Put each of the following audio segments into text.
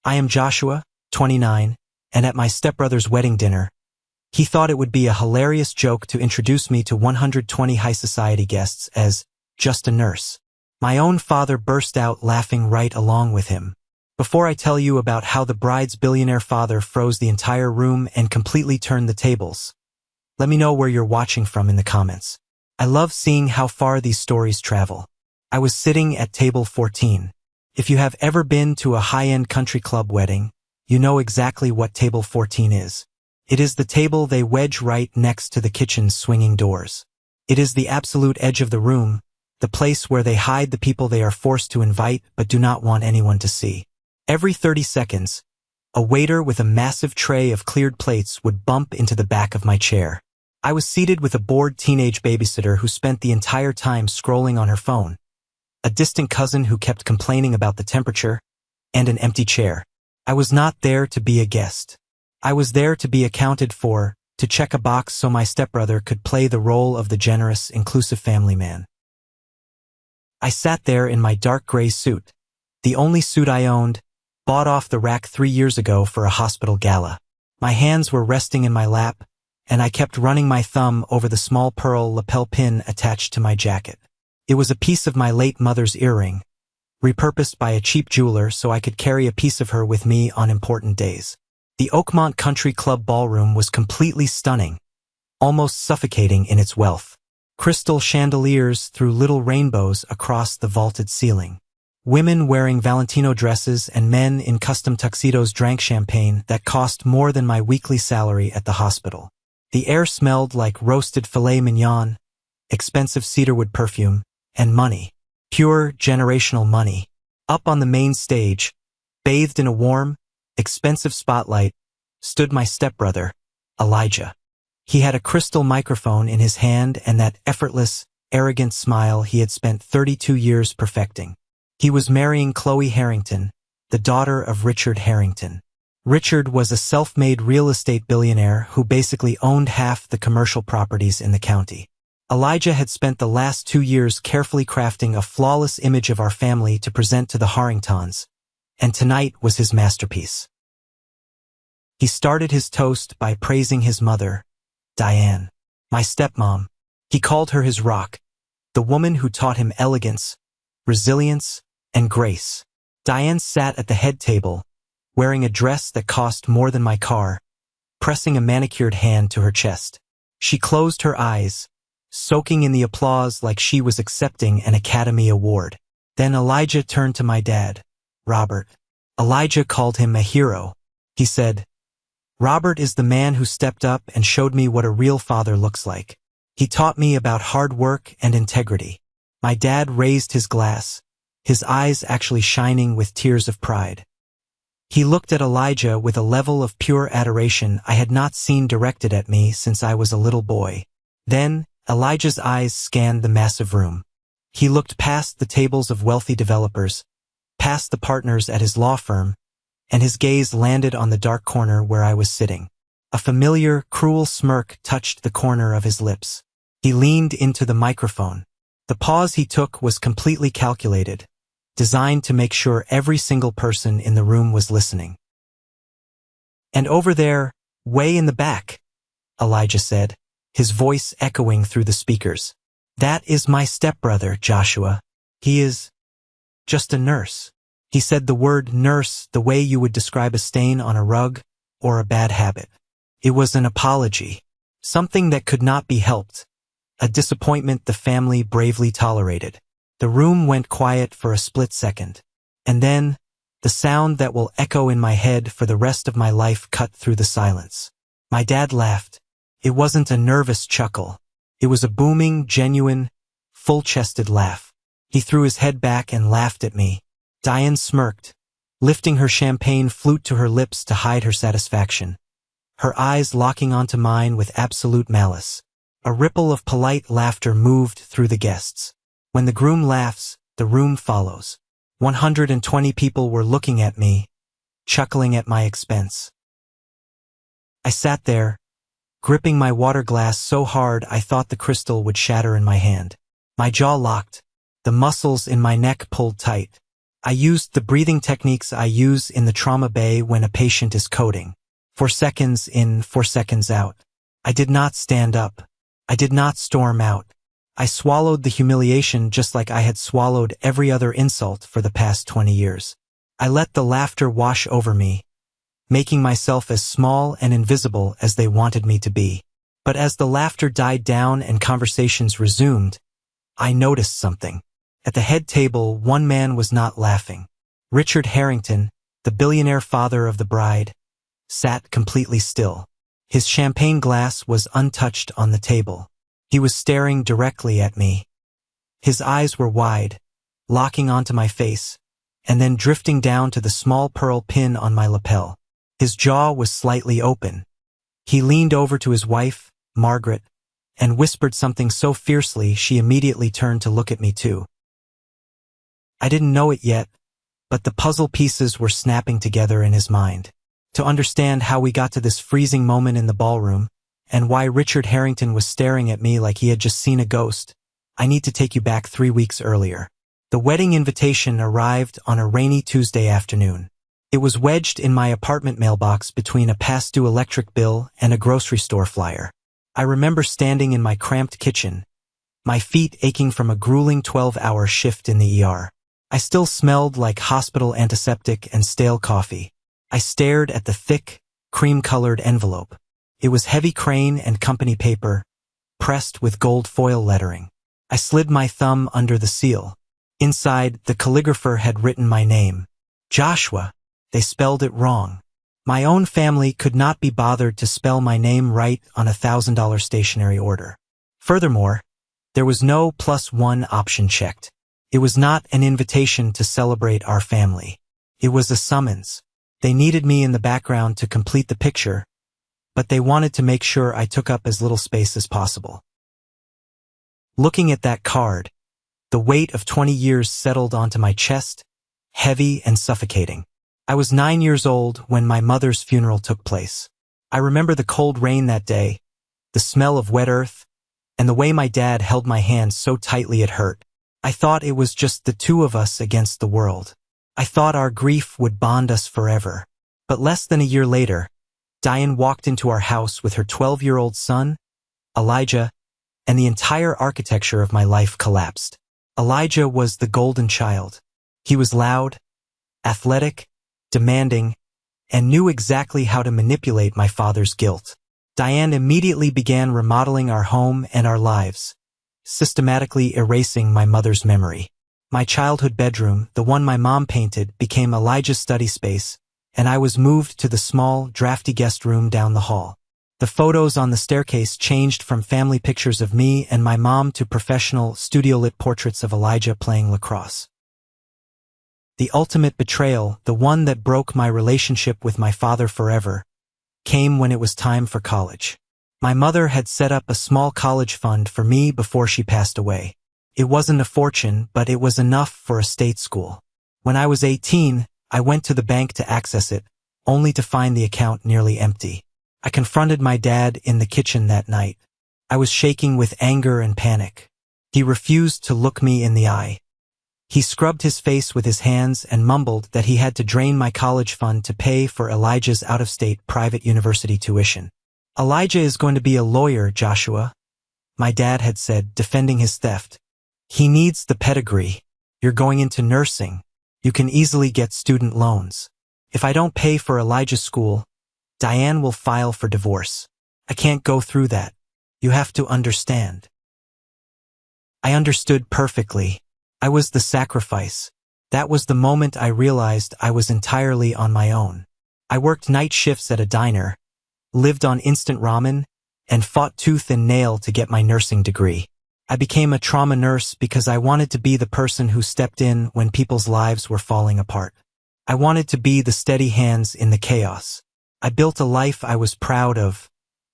I am Joshua, 29, and at my stepbrother's wedding dinner, he thought it would be a hilarious joke to introduce me to 120 high society guests as just a nurse. My own father burst out laughing right along with him. Before I tell you about how the bride's billionaire father froze the entire room and completely turned the tables, let me know where you're watching from in the comments. I love seeing how far these stories travel. I was sitting at table 14. If you have ever been to a high-end country club wedding, you know exactly what table 14 is. It is the table they wedge right next to the kitchen's swinging doors. It is the absolute edge of the room, the place where they hide the people they are forced to invite but do not want anyone to see. Every 30 seconds, a waiter with a massive tray of cleared plates would bump into the back of my chair. I was seated with a bored teenage babysitter who spent the entire time scrolling on her phone, a distant cousin who kept complaining about the temperature, and an empty chair. I was not there to be a guest. I was there to be accounted for, to check a box so my stepbrother could play the role of the generous, inclusive family man. I sat there in my dark gray suit, the only suit I owned, bought off the rack 3 years ago for a hospital gala. My hands were resting in my lap, and I kept running my thumb over the small pearl lapel pin attached to my jacket. It was a piece of my late mother's earring, repurposed by a cheap jeweler so I could carry a piece of her with me on important days. The Oakmont Country Club ballroom was completely stunning, almost suffocating in its wealth. Crystal chandeliers threw little rainbows across the vaulted ceiling. Women wearing Valentino dresses and men in custom tuxedos drank champagne that cost more than my weekly salary at the hospital. The air smelled like roasted filet mignon, expensive cedarwood perfume, and money. Pure, generational money. Up on the main stage, bathed in a warm, expensive spotlight, stood my stepbrother, Elijah. He had a crystal microphone in his hand and that effortless, arrogant smile he had spent 32 years perfecting. He was marrying Qley Harrington, the daughter of Richard Harrington. Richard was a self-made real estate billionaire who basically owned half the commercial properties in the county. Elijah had spent the last 2 years carefully crafting a flawless image of our family to present to the Harringtons, and tonight was his masterpiece. He started his toast by praising his mother, Diane, my stepmom. He called her his rock, the woman who taught him elegance, resilience, and grace. Diane sat at the head table, wearing a dress that cost more than my car, pressing a manicured hand to her chest. She closed her eyes, soaking in the applause like she was accepting an Academy Award. Then Elijah turned to my dad, Robert. Elijah called him a hero. He said, "Robert is the man who stepped up and showed me what a real father looks like. He taught me about hard work and integrity." My dad raised his glass, his eyes actually shining with tears of pride. He looked at Elijah with a level of pure adoration I had not seen directed at me since I was a little boy. Then, Elijah's eyes scanned the massive room. He looked past the tables of wealthy developers, past the partners at his law firm, and his gaze landed on the dark corner where I was sitting. A familiar, cruel smirk touched the corner of his lips. He leaned into the microphone. The pause he took was completely calculated, designed to make sure every single person in the room was listening. "And over there, way in the back," Elijah said, his voice echoing through the speakers. "That is my stepbrother, Joshua. He is just a nurse." He said the word nurse the way you would describe a stain on a rug or a bad habit. It was an apology, something that could not be helped, a disappointment the family bravely tolerated. The room went quiet for a split second, and then, the sound that will echo in my head for the rest of my life cut through the silence. My dad laughed. It wasn't a nervous chuckle. It was a booming, genuine, full-chested laugh. He threw his head back and laughed at me. Diane smirked, lifting her champagne flute to her lips to hide her satisfaction, her eyes locking onto mine with absolute malice. A ripple of polite laughter moved through the guests. When the groom laughs, the room follows. 120 people were looking at me, chuckling at my expense. I sat there, gripping my water glass so hard I thought the crystal would shatter in my hand. My jaw locked, the muscles in my neck pulled tight. I used the breathing techniques I use in the trauma bay when a patient is coding. 4 seconds in, 4 seconds out. I did not stand up. I did not storm out. I swallowed the humiliation just like I had swallowed every other insult for the past 20 years. I let the laughter wash over me, making myself as small and invisible as they wanted me to be. But as the laughter died down and conversations resumed, I noticed something. At the head table, one man was not laughing. Richard Harrington, the billionaire father of the bride, sat completely still. His champagne glass was untouched on the table. He was staring directly at me. His eyes were wide, locking onto my face, and then drifting down to the small pearl pin on my lapel. His jaw was slightly open. He leaned over to his wife, Margaret, and whispered something so fiercely she immediately turned to look at me too. I didn't know it yet, but the puzzle pieces were snapping together in his mind. To understand how we got to this freezing moment in the ballroom, and why Richard Harrington was staring at me like he had just seen a ghost, I need to take you back 3 weeks earlier. The wedding invitation arrived on a rainy Tuesday afternoon. It was wedged in my apartment mailbox between a past-due electric bill and a grocery store flyer. I remember standing in my cramped kitchen, my feet aching from a grueling 12-hour shift in the ER. I still smelled like hospital antiseptic and stale coffee. I stared at the thick, cream-colored envelope. It was heavy Crane and Company paper, pressed with gold foil lettering. I slid my thumb under the seal. Inside, the calligrapher had written my name. Joshua. They spelled it wrong. My own family could not be bothered to spell my name right on a $1,000 stationery order. Furthermore, there was no +1 option checked. It was not an invitation to celebrate our family. It was a summons. They needed me in the background to complete the picture, but they wanted to make sure I took up as little space as possible. Looking at that card, the weight of 20 years settled onto my chest, heavy and suffocating. I was 9 years old when my mother's funeral took place. I remember the cold rain that day, the smell of wet earth, and the way my dad held my hand so tightly it hurt. I thought it was just the two of us against the world. I thought our grief would bond us forever. But less than a year later, Diane walked into our house with her 12-year-old son, Elijah, and the entire architecture of my life collapsed. Elijah was the golden child. He was loud, athletic, demanding, and knew exactly how to manipulate my father's guilt. Diane immediately began remodeling our home and our lives, systematically erasing my mother's memory. My childhood bedroom, the one my mom painted, became Elijah's study space, and I was moved to the small, drafty guest room down the hall. The photos on the staircase changed from family pictures of me and my mom to professional, studio-lit portraits of Elijah playing lacrosse. The ultimate betrayal, the one that broke my relationship with my father forever, came when it was time for college. My mother had set up a small college fund for me before she passed away. It wasn't a fortune, but it was enough for a state school. When I was 18, I went to the bank to access it, only to find the account nearly empty. I confronted my dad in the kitchen that night. I was shaking with anger and panic. He refused to look me in the eye. He scrubbed his face with his hands and mumbled that he had to drain my college fund to pay for Elijah's out-of-state private university tuition. Elijah is going to be a lawyer, Joshua, my dad had said, defending his theft. He needs the pedigree. You're going into nursing. You can easily get student loans. If I don't pay for Elijah's school, Diane will file for divorce. I can't go through that. You have to understand. I understood perfectly. I was the sacrifice. That was the moment I realized I was entirely on my own. I worked night shifts at a diner, lived on instant ramen, and fought tooth and nail to get my nursing degree. I became a trauma nurse because I wanted to be the person who stepped in when people's lives were falling apart. I wanted to be the steady hands in the chaos. I built a life I was proud of,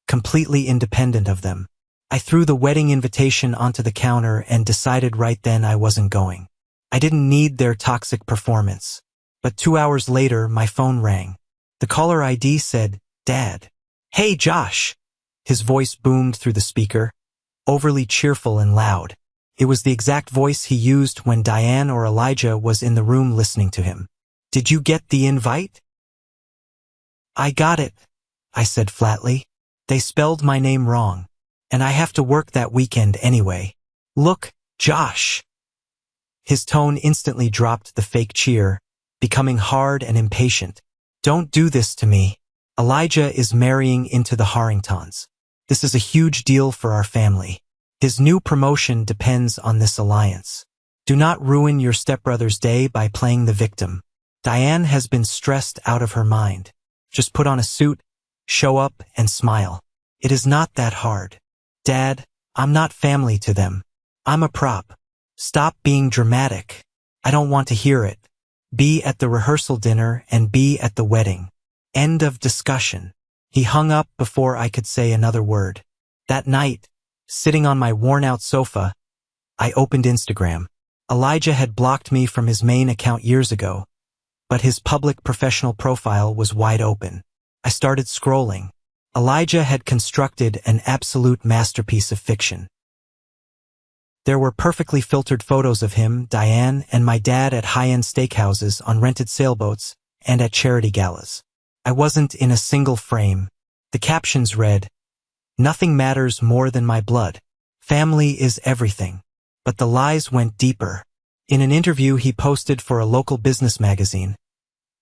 completely independent of them. I threw the wedding invitation onto the counter and decided right then I wasn't going. I didn't need their toxic performance. But 2 hours later, my phone rang. The caller ID said, "Dad." "Hey, Josh." His voice boomed through the speaker, overly cheerful and loud. It was the exact voice he used when Diane or Elijah was in the room listening to him. "Did you get the invite?" "I got it," I said flatly. "They spelled my name wrong. And I have to work that weekend anyway. Look, Josh." His tone instantly dropped the fake cheer, becoming hard and impatient. "Don't do this to me. Elijah is marrying into the Harringtons. This is a huge deal for our family. His new promotion depends on this alliance. Do not ruin your stepbrother's day by playing the victim. Diane has been stressed out of her mind. Just put on a suit, show up, and smile. It is not that hard. Dad, I'm not family to them. I'm a prop. Stop being dramatic. I don't want to hear it. Be at the rehearsal dinner and be at the wedding. End of discussion." He hung up before I could say another word. That night, sitting on my worn-out sofa, I opened Instagram. Elijah had blocked me from his main account years ago, but his public professional profile was wide open. I started scrolling. Elijah had constructed an absolute masterpiece of fiction. There were perfectly filtered photos of him, Diane, and my dad at high-end steakhouses, on rented sailboats, and at charity galas. I wasn't in a single frame. The captions read, "Nothing matters more than my blood. Family is everything." But the lies went deeper. In an interview he posted for a local business magazine,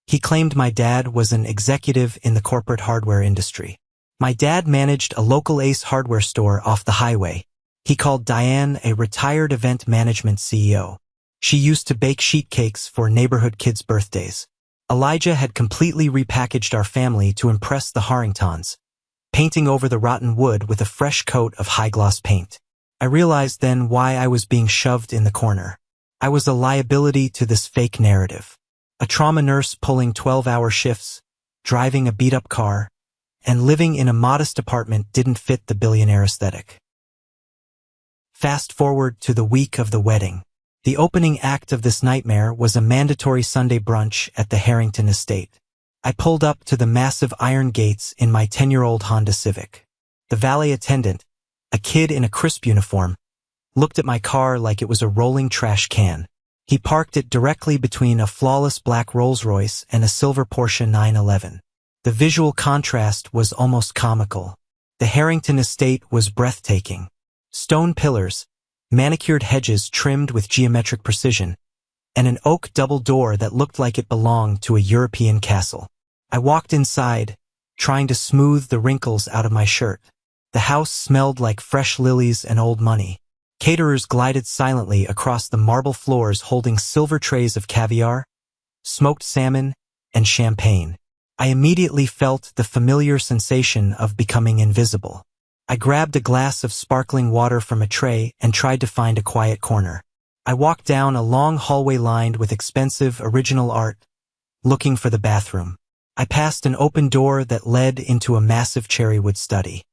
he claimed my dad was an executive in the corporate hardware industry. My dad managed a local Ace hardware store off the highway. He called Diane a retired event management CEO. She used to bake sheet cakes for neighborhood kids' birthdays. Elijah had completely repackaged our family to impress the Harringtons, painting over the rotten wood with a fresh coat of high-gloss paint. I realized then why I was being shoved in the corner. I was a liability to this fake narrative. A trauma nurse pulling 12-hour shifts, driving a beat-up car, and living in a modest apartment didn't fit the billionaire aesthetic. Fast forward to the week of the wedding. The opening act of this nightmare was a mandatory Sunday brunch at the Harrington estate. I pulled up to the massive iron gates in my 10-year-old Honda Civic. The valet attendant, a kid in a crisp uniform, looked at my car like it was a rolling trash can. He parked it directly between a flawless black Rolls-Royce and a silver Porsche 911. The visual contrast was almost comical. The Harrington estate was breathtaking. Stone pillars, manicured hedges trimmed with geometric precision, and an oak double door that looked like it belonged to a European castle. I walked inside, trying to smooth the wrinkles out of my shirt. The house smelled like fresh lilies and old money. Caterers glided silently across the marble floors holding silver trays of caviar, smoked salmon, and champagne. I immediately felt the familiar sensation of becoming invisible. I grabbed a glass of sparkling water from a tray and tried to find a quiet corner. I walked down a long hallway lined with expensive original art, looking for the bathroom. I passed an open door that led into a massive cherrywood study.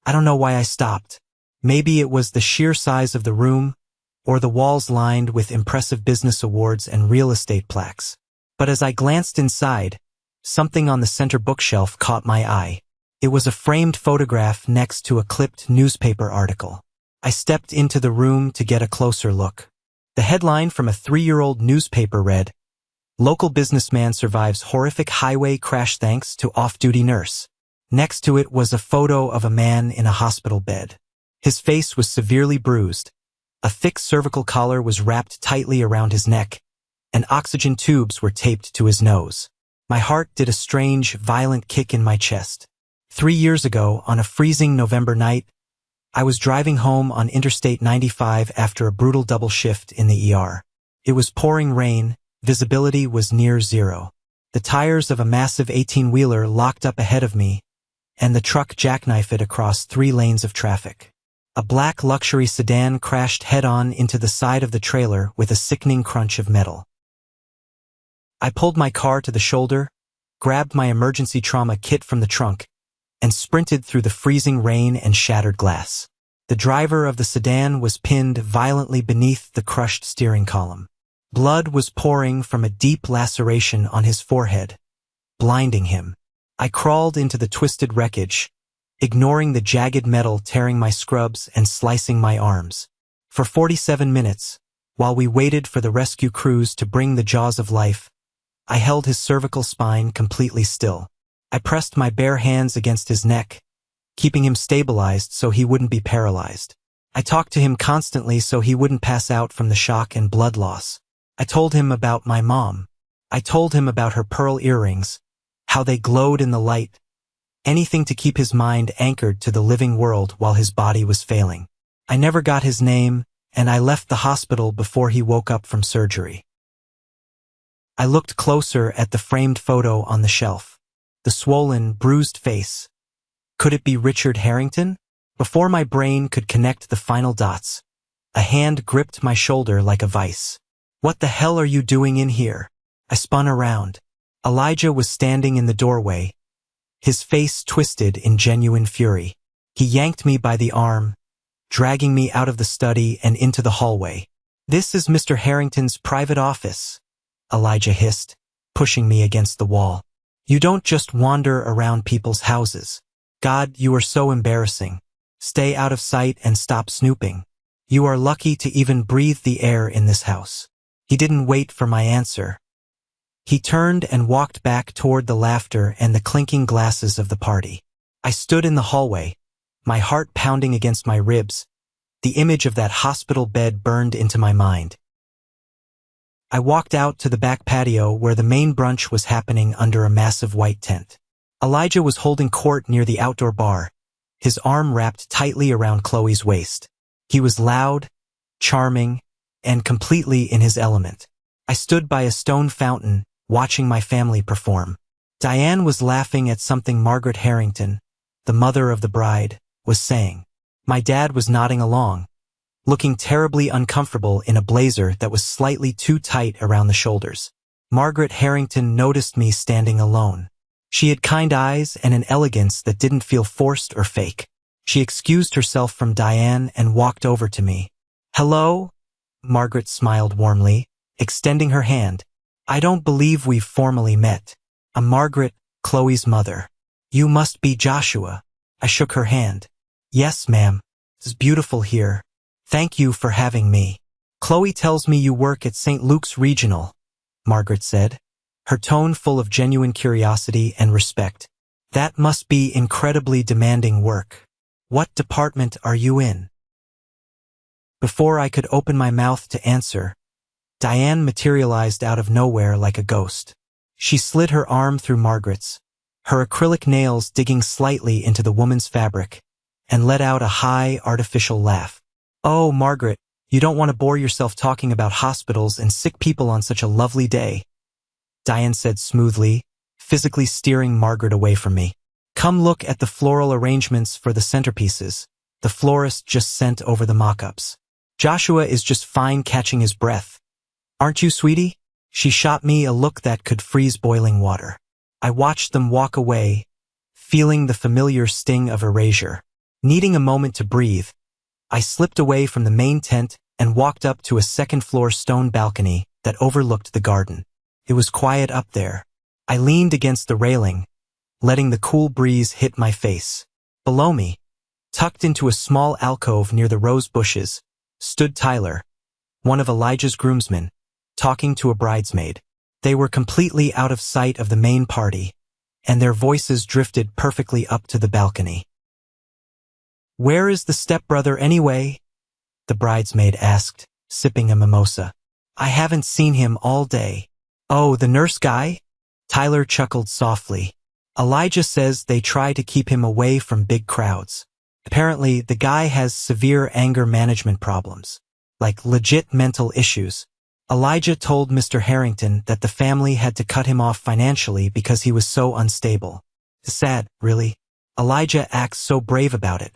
I don't know why I stopped. Maybe it was the sheer size of the room, or the walls lined with impressive business awards and real estate plaques. But as I glanced inside, something on the center bookshelf caught my eye. It was a framed photograph next to a clipped newspaper article. I stepped into the room to get a closer look. The headline from a 3-year-old newspaper read, "Local businessman survives horrific highway crash thanks to off-duty nurse." Next to it was a photo of a man in a hospital bed. His face was severely bruised. A thick cervical collar was wrapped tightly around his neck, and oxygen tubes were taped to his nose. My heart did a strange, violent kick in my chest. 3 years ago, on a freezing November night, I was driving home on Interstate 95 after a brutal double shift in the ER. It was pouring rain, visibility was near zero. The tires of a massive 18-wheeler locked up ahead of me, and the truck jackknifed across 3 lanes of traffic. A black luxury sedan crashed head-on into the side of the trailer with a sickening crunch of metal. I pulled my car to the shoulder, grabbed my emergency trauma kit from the trunk, and sprinted through the freezing rain and shattered glass. The driver of the sedan was pinned violently beneath the crushed steering column. Blood was pouring from a deep laceration on his forehead, blinding him. I crawled into the twisted wreckage, ignoring the jagged metal tearing my scrubs and slicing my arms. For 47 minutes, while we waited for the rescue crews to bring the jaws of life, I held his cervical spine completely still. I pressed my bare hands against his neck, keeping him stabilized so he wouldn't be paralyzed. I talked to him constantly so he wouldn't pass out from the shock and blood loss. I told him about my mom. I told him about her pearl earrings, how they glowed in the light, anything to keep his mind anchored to the living world while his body was failing. I never got his name, and I left the hospital before he woke up from surgery. I looked closer at the framed photo on the shelf. The swollen, bruised face. Could it be Richard Harrington? Before my brain could connect the final dots, a hand gripped my shoulder like a vice. "What the hell are you doing in here?" I spun around. Elijah was standing in the doorway, his face twisted in genuine fury. He yanked me by the arm, dragging me out of the study and into the hallway. "This is Mr. Harrington's private office," Elijah hissed, pushing me against the wall. "You don't just wander around people's houses. God, you are so embarrassing. Stay out of sight and stop snooping. You are lucky to even breathe the air in this house." He didn't wait for my answer. He turned and walked back toward the laughter and the clinking glasses of the party. I stood in the hallway, my heart pounding against my ribs. The image of that hospital bed burned into my mind. I walked out to the back patio where the main brunch was happening under a massive white tent. Elijah was holding court near the outdoor bar, his arm wrapped tightly around Qley's waist. He was loud, charming, and completely in his element. I stood by a stone fountain, watching my family perform. Diane was laughing at something Margaret Harrington, the mother of the bride, was saying. My dad was nodding along, looking terribly uncomfortable in a blazer that was slightly too tight around the shoulders. Margaret Harrington noticed me standing alone. She had kind eyes and an elegance that didn't feel forced or fake. She excused herself from Diane and walked over to me. "Hello?" Margaret smiled warmly, extending her hand. "I don't believe we've formally met. I'm Margaret, Qley's mother. You must be Joshua." I shook her hand. "Yes, ma'am. It's beautiful here. Thank you for having me." "Qley tells me you work at St. Luke's Regional," Margaret said, her tone full of genuine curiosity and respect. "That must be incredibly demanding work. What department are you in?" Before I could open my mouth to answer, Diane materialized out of nowhere like a ghost. She slid her arm through Margaret's, her acrylic nails digging slightly into the woman's fabric, and let out a high, artificial laugh. "Oh, Margaret, you don't want to bore yourself talking about hospitals and sick people on such a lovely day," Diane said smoothly, physically steering Margaret away from me. "Come look at the floral arrangements for the centerpieces. The florist just sent over the mock-ups. Joshua is just fine catching his breath. Aren't you, sweetie?" She shot me a look that could freeze boiling water. I watched them walk away, feeling the familiar sting of erasure. Needing a moment to breathe, I slipped away from the main tent and walked up to a second-floor stone balcony that overlooked the garden. It was quiet up there. I leaned against the railing, letting the cool breeze hit my face. Below me, tucked into a small alcove near the rose bushes, stood Tyler, one of Elijah's groomsmen, talking to a bridesmaid. They were completely out of sight of the main party, and their voices drifted perfectly up to the balcony. "Where is the stepbrother anyway?" the bridesmaid asked, sipping a mimosa. "I haven't seen him all day." "Oh, the nurse guy?" Tyler chuckled softly. "Elijah says they try to keep him away from big crowds. Apparently, the guy has severe anger management problems, like legit mental issues. Elijah told Mr. Harrington that the family had to cut him off financially because he was so unstable. Sad, really. Elijah acts so brave about it,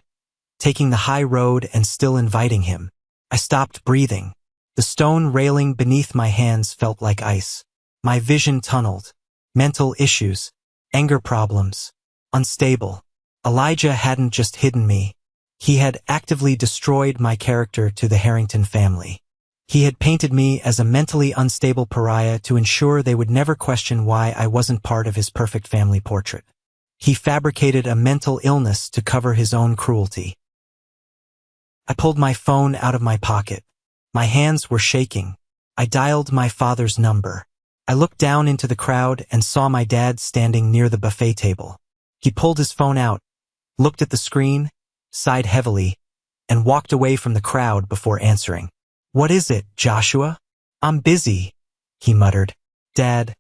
taking the high road and still inviting him." I stopped breathing. The stone railing beneath my hands felt like ice. My vision tunneled. Mental issues, anger problems, unstable. Elijah hadn't just hidden me. He had actively destroyed my character to the Harrington family. He had painted me as a mentally unstable pariah to ensure they would never question why I wasn't part of his perfect family portrait. He fabricated a mental illness to cover his own cruelty. I pulled my phone out of my pocket. My hands were shaking. I dialed my father's number. I looked down into the crowd and saw my dad standing near the buffet table. He pulled his phone out, looked at the screen, sighed heavily, and walked away from the crowd before answering. "What is it, Joshua?" "I'm busy," he muttered. "Dad."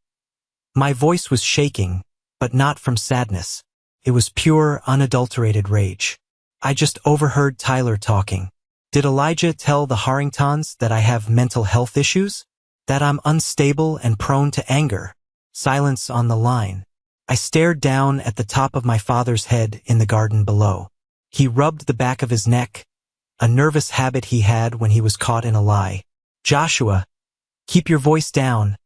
My voice was shaking, but not from sadness. It was pure, unadulterated rage. "I just overheard Tyler talking. Did Elijah tell the Harringtons that I have mental health issues? That I'm unstable and prone to anger?" Silence on the line. I stared down at the top of my father's head in the garden below. He rubbed the back of his neck, a nervous habit he had when he was caught in a lie. "Joshua, keep your voice down,"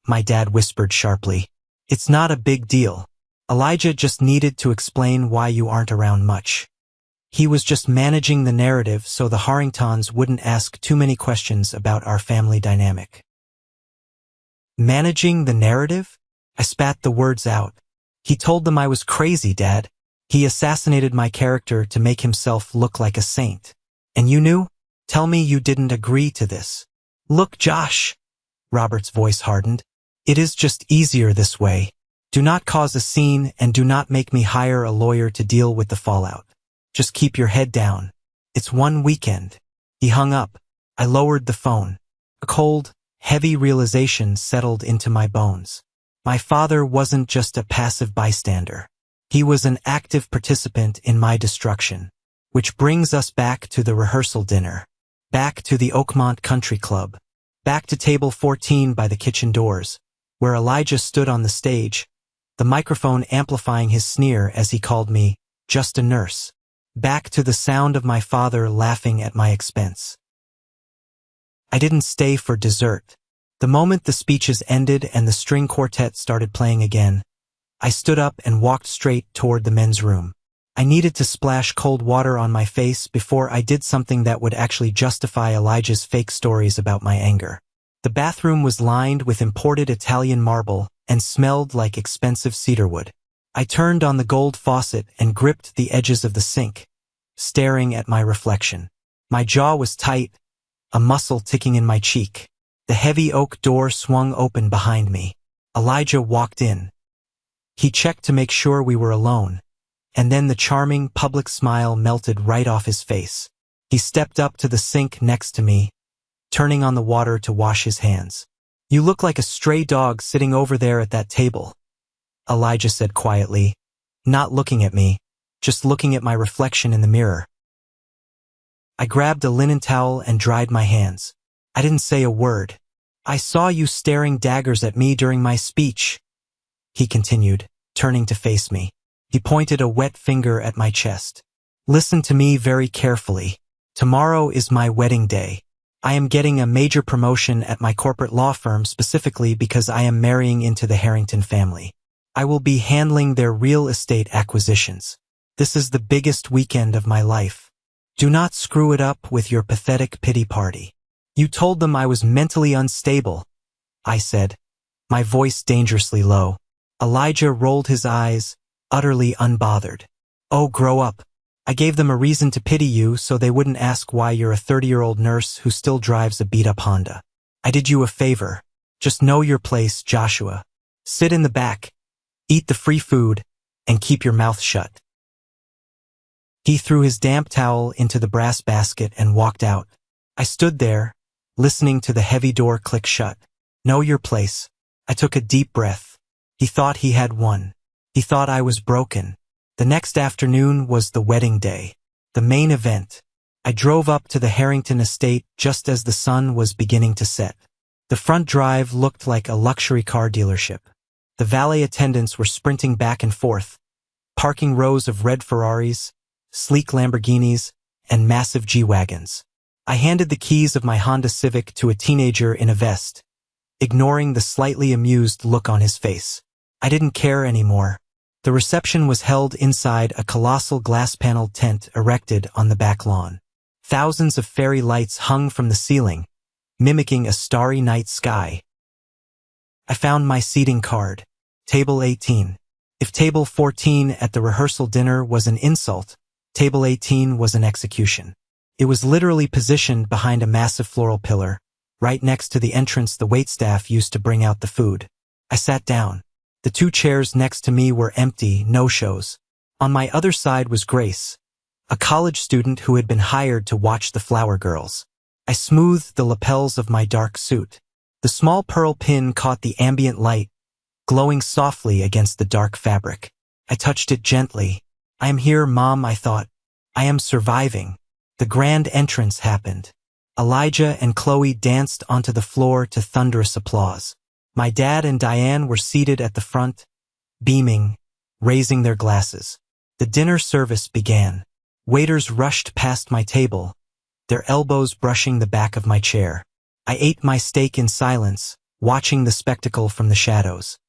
my dad whispered sharply. "It's not a big deal. Elijah just needed to explain why you aren't around much. He was just managing the narrative so the Harringtons wouldn't ask too many questions about our family dynamic." Managing the narrative? I spat the words out. "He told them I was crazy, Dad. He assassinated my character to make himself look like a saint. And you knew? Tell me you didn't agree to this." "Look, Josh," Robert's voice hardened. "It is just easier this way. Do not cause a scene and do not make me hire a lawyer to deal with the fallout. Just keep your head down. It's one weekend." He hung up. I lowered the phone. A cold, heavy realization settled into my bones. My father wasn't just a passive bystander. He was an active participant in my destruction. Which brings us back to the rehearsal dinner. Back to the Oakmont Country Club. Back to table 14 by the kitchen doors, where Elijah stood on the stage, the microphone amplifying his sneer as he called me just a nurse. Back to the sound of my father laughing at my expense. I didn't stay for dessert. The moment the speeches ended and the string quartet started playing again, I stood up and walked straight toward the men's room. I needed to splash cold water on my face before I did something that would actually justify Elijah's fake stories about my anger. The bathroom was lined with imported Italian marble and smelled like expensive cedarwood. I turned on the gold faucet and gripped the edges of the sink, staring at my reflection. My jaw was tight, a muscle ticking in my cheek. The heavy oak door swung open behind me. Elijah walked in. He checked to make sure we were alone, and then the charming public smile melted right off his face. He stepped up to the sink next to me, turning on the water to wash his hands. "You look like a stray dog sitting over there at that table," Elijah said quietly, not looking at me, just looking at my reflection in the mirror. I grabbed a linen towel and dried my hands. I didn't say a word. "I saw you staring daggers at me during my speech," he continued, turning to face me. He pointed a wet finger at my chest. "Listen to me very carefully. Tomorrow is my wedding day. I am getting a major promotion at my corporate law firm specifically because I am marrying into the Harrington family. I will be handling their real estate acquisitions. This is the biggest weekend of my life. Do not screw it up with your pathetic pity party." "You told them I was mentally unstable," I said, my voice dangerously low. Elijah rolled his eyes, utterly unbothered. "Oh, grow up. I gave them a reason to pity you so they wouldn't ask why you're a 30-year-old nurse who still drives a beat-up Honda. I did you a favor. Just know your place, Joshua. Sit in the back, eat the free food, and keep your mouth shut." He threw his damp towel into the brass basket and walked out. I stood there, listening to the heavy door click shut. Know your place. I took a deep breath. He thought he had won. He thought I was broken. The next afternoon was the wedding day, the main event. I drove up to the Harrington estate just as the sun was beginning to set. The front drive looked like a luxury car dealership. The valet attendants were sprinting back and forth, parking rows of red Ferraris, sleek Lamborghinis, and massive G-Wagons. I handed the keys of my Honda Civic to a teenager in a vest, ignoring the slightly amused look on his face. I didn't care anymore. The reception was held inside a colossal glass-paneled tent erected on the back lawn. Thousands of fairy lights hung from the ceiling, mimicking a starry night sky. I found my seating card. Table 18. If table 14 at the rehearsal dinner was an insult, table 18 was an execution. It was literally positioned behind a massive floral pillar, right next to the entrance the waitstaff used to bring out the food. I sat down. The 2 chairs next to me were empty, no-shows. On my other side was Grace, a college student who had been hired to watch the flower girls. I smoothed the lapels of my dark suit. The small pearl pin caught the ambient light, glowing softly against the dark fabric. I touched it gently. I am here, Mom, I thought. I am surviving. The grand entrance happened. Elijah and Qley danced onto the floor to thunderous applause. My dad and Diane were seated at the front, beaming, raising their glasses. The dinner service began. Waiters rushed past my table, their elbows brushing the back of my chair. I ate my steak in silence, watching the spectacle from the shadows.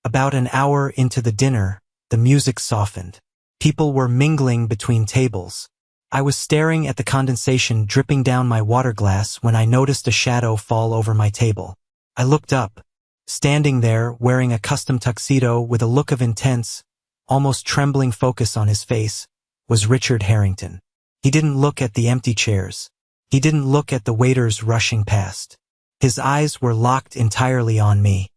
About an hour into the dinner, the music softened. People were mingling between tables. I was staring at the condensation dripping down my water glass when I noticed a shadow fall over my table. I looked up. Standing there, wearing a custom tuxedo with a look of intense, almost trembling focus on his face, was Richard Harrington. He didn't look at the empty chairs. He didn't look at the waiters rushing past. His eyes were locked entirely on me.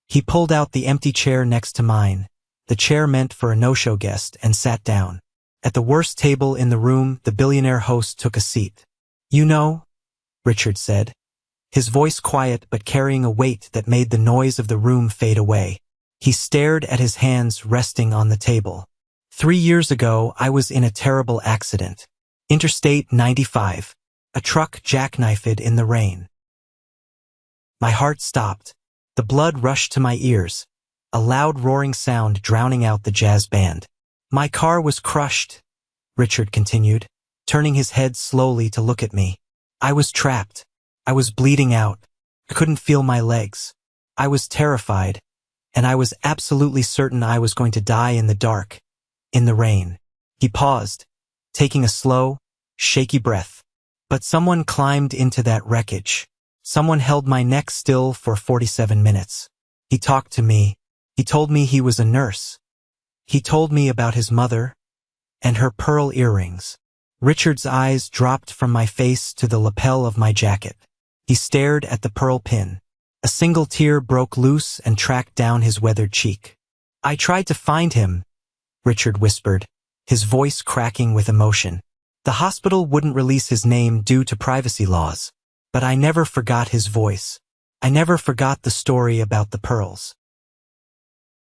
He pulled out the empty chair next to mine, the chair meant for a no-show guest, and sat down. At the worst table in the room, the billionaire host took a seat. "You know," Richard said, his voice quiet but carrying a weight that made the noise of the room fade away. He stared at his hands resting on the table. 3 years ago, I was in a terrible accident. Interstate 95. A truck jackknifed in the rain. My heart stopped. The blood rushed to my ears, a loud roaring sound drowning out the jazz band. My car was crushed, Richard continued, turning his head slowly to look at me. I was trapped. I was bleeding out. I couldn't feel my legs. I was terrified, and I was absolutely certain I was going to die in the dark, in the rain. He paused, taking a slow, shaky breath. But someone climbed into that wreckage. Someone held my neck still for 47 minutes. He talked to me. He told me he was a nurse. He told me about his mother and her pearl earrings. Richard's eyes dropped from my face to the lapel of my jacket. He stared at the pearl pin. A single tear broke loose and tracked down his weathered cheek. I tried to find him, Richard whispered, his voice cracking with emotion. The hospital wouldn't release his name due to privacy laws. But I never forgot his voice. I never forgot the story about the pearls.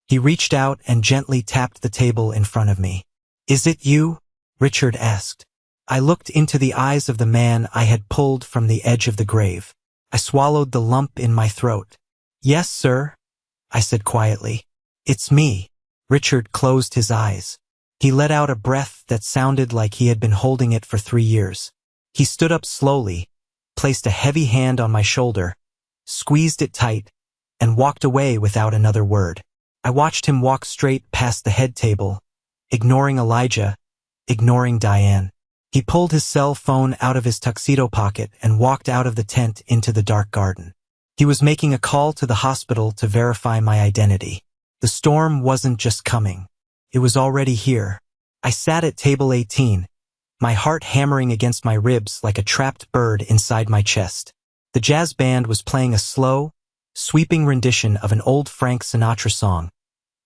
He reached out and gently tapped the table in front of me. "Is it you?" Richard asked. I looked into the eyes of the man I had pulled from the edge of the grave. I swallowed the lump in my throat. "Yes, sir," I said quietly. "It's me." Richard closed his eyes. He let out a breath that sounded like he had been holding it for 3 years. He stood up slowly, placed a heavy hand on my shoulder, squeezed it tight, and walked away without another word. I watched him walk straight past the head table, ignoring Elijah, ignoring Diane. He pulled his cell phone out of his tuxedo pocket and walked out of the tent into the dark garden. He was making a call to the hospital to verify my identity. The storm wasn't just coming. It was already here. I sat at table 18, my heart hammering against my ribs like a trapped bird inside my chest. The jazz band was playing a slow, sweeping rendition of an old Frank Sinatra song,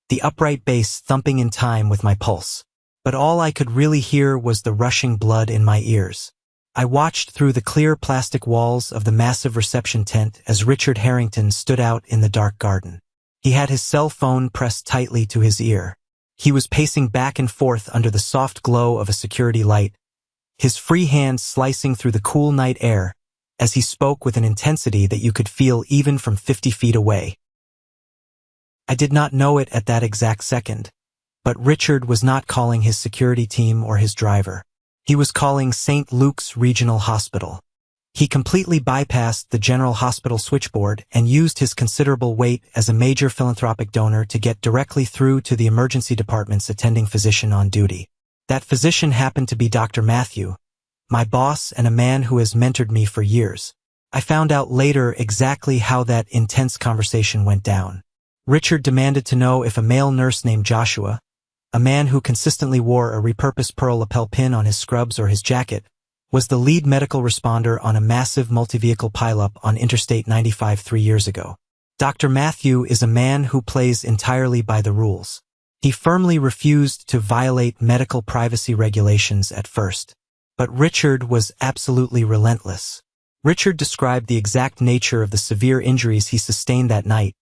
the upright bass thumping in time with my pulse. But all I could really hear was the rushing blood in my ears. I watched through the clear plastic walls of the massive reception tent as Richard Harrington stood out in the dark garden. He had his cell phone pressed tightly to his ear. He was pacing back and forth under the soft glow of a security light, his free hand slicing through the cool night air as he spoke with an intensity that you could feel even from 50 feet away. I did not know it at that exact second, but Richard was not calling his security team or his driver. He was calling St. Luke's Regional Hospital. He completely bypassed the General Hospital switchboard and used his considerable weight as a major philanthropic donor to get directly through to the emergency department's attending physician on duty. That physician happened to be Dr. Matthew, my boss and a man who has mentored me for years. I found out later exactly how that intense conversation went down. Richard demanded to know if a male nurse named Joshua, a man who consistently wore a repurposed pearl lapel pin on his scrubs or his jacket, was the lead medical responder on a massive multi-vehicle pileup on Interstate 95 3 years ago. Dr. Matthew is a man who plays entirely by the rules. He firmly refused to violate medical privacy regulations at first. But Richard was absolutely relentless. Richard described the exact nature of the severe injuries he sustained that night,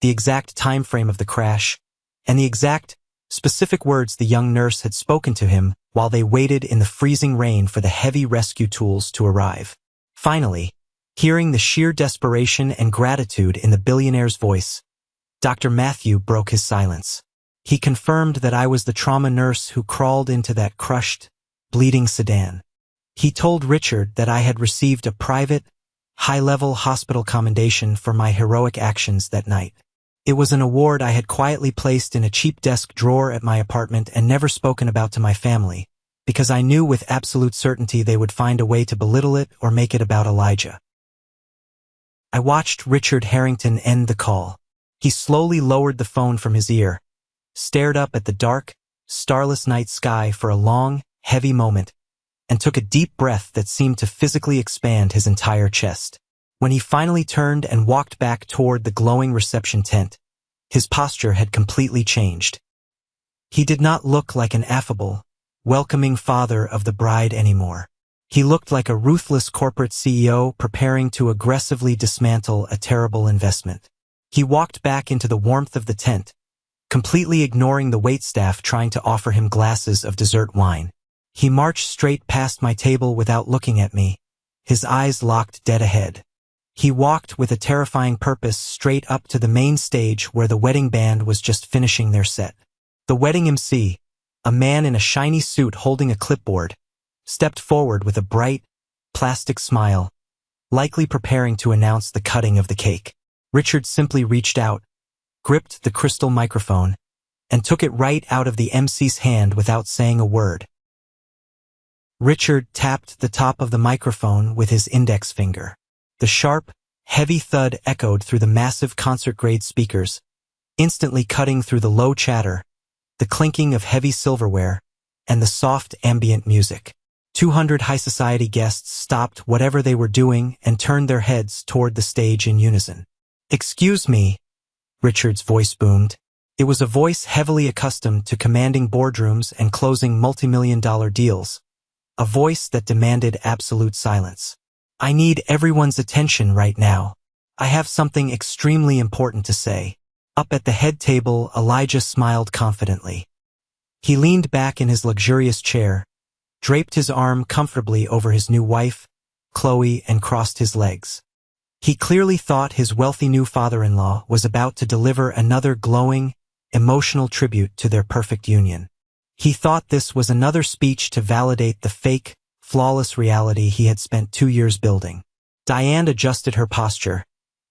the exact time frame of the crash, and the exact, specific words the young nurse had spoken to him while they waited in the freezing rain for the heavy rescue tools to arrive. Finally, hearing the sheer desperation and gratitude in the billionaire's voice, Dr. Matthew broke his silence. He confirmed that I was the trauma nurse who crawled into that crushed, bleeding sedan. He told Richard that I had received a private, high-level hospital commendation for my heroic actions that night. It was an award I had quietly placed in a cheap desk drawer at my apartment and never spoken about to my family, because I knew with absolute certainty they would find a way to belittle it or make it about Elijah. I watched Richard Harrington end the call. He slowly lowered the phone from his ear, stared up at the dark, starless night sky for a long, heavy moment, and took a deep breath that seemed to physically expand his entire chest. When he finally turned and walked back toward the glowing reception tent, his posture had completely changed. He did not look like an affable, welcoming father of the bride anymore. He looked like a ruthless corporate CEO preparing to aggressively dismantle a terrible investment. He walked back into the warmth of the tent, completely ignoring the waitstaff trying to offer him glasses of dessert wine. He marched straight past my table without looking at me, his eyes locked dead ahead. He walked with a terrifying purpose straight up to the main stage where the wedding band was just finishing their set. The wedding MC, a man in a shiny suit holding a clipboard, stepped forward with a bright, plastic smile, likely preparing to announce the cutting of the cake. Richard simply reached out, gripped the crystal microphone, and took it right out of the MC's hand without saying a word. Richard tapped the top of the microphone with his index finger. The sharp, heavy thud echoed through the massive concert-grade speakers, instantly cutting through the low chatter, the clinking of heavy silverware, and the soft ambient music. 200 high society guests stopped whatever they were doing and turned their heads toward the stage in unison. "Excuse me," Richard's voice boomed. It was a voice heavily accustomed to commanding boardrooms and closing multi-million-dollar deals, a voice that demanded absolute silence. "I need everyone's attention right now. I have something extremely important to say." Up at the head table, Elijah smiled confidently. He leaned back in his luxurious chair, draped his arm comfortably over his new wife, Qley, and crossed his legs. He clearly thought his wealthy new father-in-law was about to deliver another glowing, emotional tribute to their perfect union. He thought this was another speech to validate the fake, flawless reality he had spent 2 years building. Diane adjusted her posture,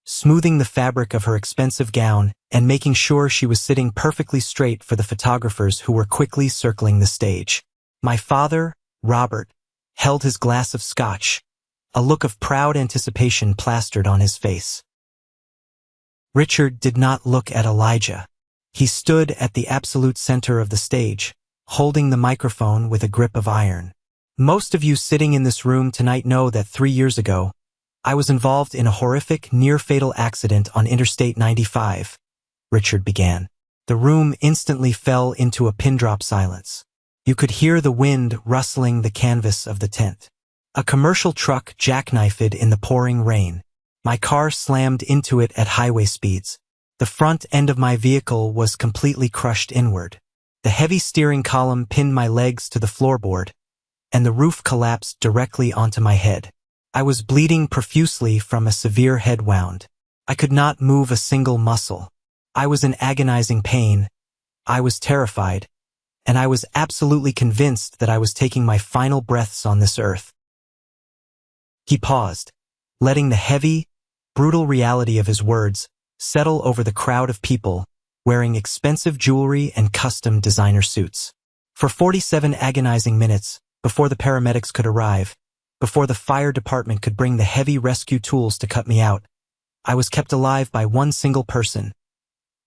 smoothing the fabric of her expensive gown and making sure she was sitting perfectly straight for the photographers who were quickly circling the stage. My father, Robert, held his glass of scotch, a look of proud anticipation plastered on his face. Richard did not look at Elijah. He stood at the absolute center of the stage, holding the microphone with a grip of iron. "Most of you sitting in this room tonight know that 3 years ago, I was involved in a horrific, near-fatal accident on Interstate 95, Richard began. The room instantly fell into a pin-drop silence. You could hear the wind rustling the canvas of the tent. A commercial truck jackknifed in the pouring rain. My car slammed into it at highway speeds. The front end of my vehicle was completely crushed inward. The heavy steering column pinned my legs to the floorboard, and the roof collapsed directly onto my head. I was bleeding profusely from a severe head wound. I could not move a single muscle. I was in agonizing pain. I was terrified, and I was absolutely convinced that I was taking my final breaths on this earth." He paused, letting the heavy, brutal reality of his words settle over the crowd of people wearing expensive jewelry and custom designer suits. For 47 agonizing minutes, before the paramedics could arrive, before the fire department could bring the heavy rescue tools to cut me out, I was kept alive by one single person,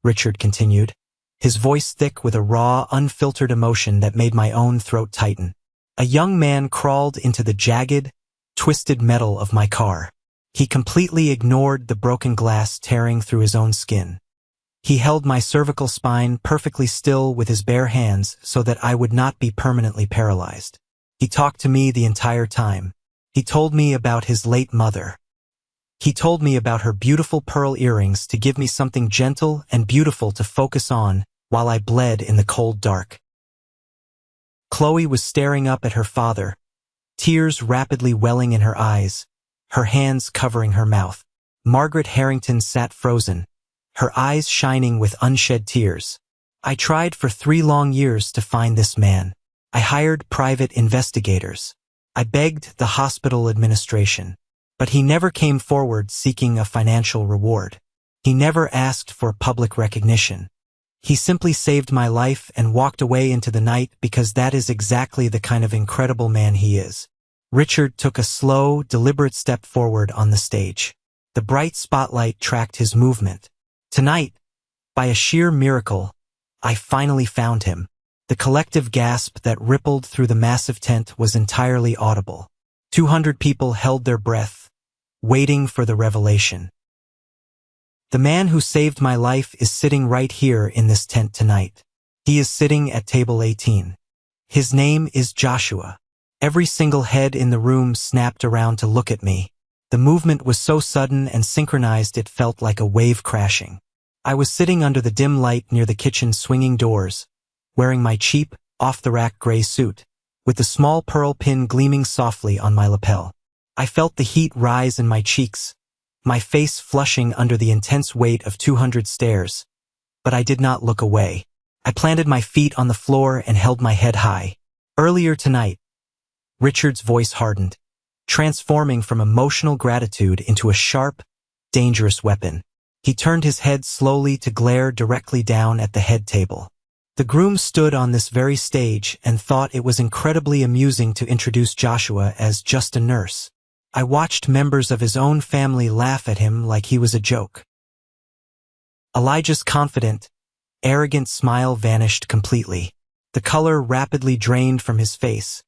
Richard continued, his voice thick with a raw, unfiltered emotion that made my own throat tighten. A young man crawled into the jagged, twisted metal of my car. He completely ignored the broken glass tearing through his own skin. He held my cervical spine perfectly still with his bare hands so that I would not be permanently paralyzed. He talked to me the entire time. He told me about his late mother. He told me about her beautiful pearl earrings to give me something gentle and beautiful to focus on while I bled in the cold dark. Qley was staring up at her father, tears rapidly welling in her eyes, her hands covering her mouth. Margaret Harrington sat frozen, her eyes shining with unshed tears. I tried for 3 long years to find this man. I hired private investigators. I begged the hospital administration. But he never came forward seeking a financial reward. He never asked for public recognition. He simply saved my life and walked away into the night because that is exactly the kind of incredible man he is. Richard took a slow, deliberate step forward on the stage. The bright spotlight tracked his movement. Tonight, by a sheer miracle, I finally found him. The collective gasp that rippled through the massive tent was entirely audible. 200 people held their breath, waiting for the revelation. The man who saved my life is sitting right here in this tent tonight. He is sitting at table 18. His name is Joshua. Every single head in the room snapped around to look at me. The movement was so sudden and synchronized it felt like a wave crashing. I was sitting under the dim light near the kitchen swinging doors, wearing my cheap, off-the-rack gray suit, with the small pearl pin gleaming softly on my lapel. I felt the heat rise in my cheeks, my face flushing under the intense weight of 200 stares, but I did not look away. I planted my feet on the floor and held my head high. Earlier tonight, Richard's voice hardened, transforming from emotional gratitude into a sharp, dangerous weapon. He turned his head slowly to glare directly down at the head table. The groom stood on this very stage and thought it was incredibly amusing to introduce Joshua as just a nurse. I watched members of his own family laugh at him like he was a joke. Elijah's confident, arrogant smile vanished completely. The color rapidly drained from his face,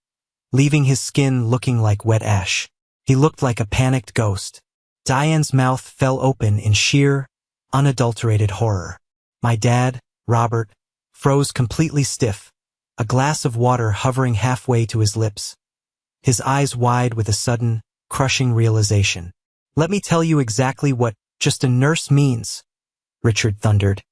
leaving his skin looking like wet ash. He looked like a panicked ghost. Diane's mouth fell open in sheer, unadulterated horror. My dad, Robert, froze completely stiff, a glass of water hovering halfway to his lips, his eyes wide with a sudden, crushing realization. "Let me tell you exactly what just a nurse means," Richard thundered,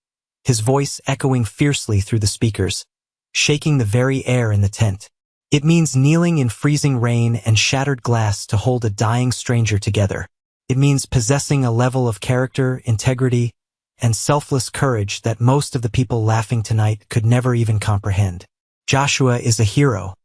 his voice echoing fiercely through the speakers, shaking the very air in the tent. "It means kneeling in freezing rain and shattered glass to hold a dying stranger together. It means possessing a level of character, integrity, and selfless courage that most of the people laughing tonight could never even comprehend. Joshua is a hero.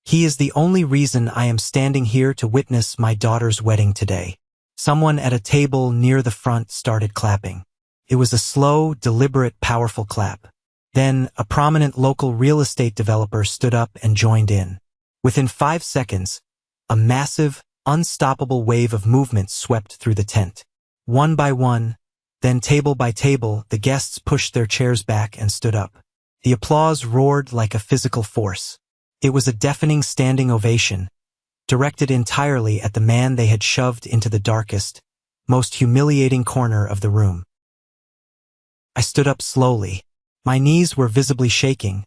He is the only reason I am standing here to witness my daughter's wedding today." Someone at a table near the front started clapping. It was a slow, deliberate, powerful clap. Then, a prominent local real estate developer stood up and joined in. Within 5 seconds, a massive, unstoppable wave of movement swept through the tent. One by one, then table by table, the guests pushed their chairs back and stood up. The applause roared like a physical force. It was a deafening standing ovation, directed entirely at the man they had shoved into the darkest, most humiliating corner of the room. I stood up slowly. My knees were visibly shaking,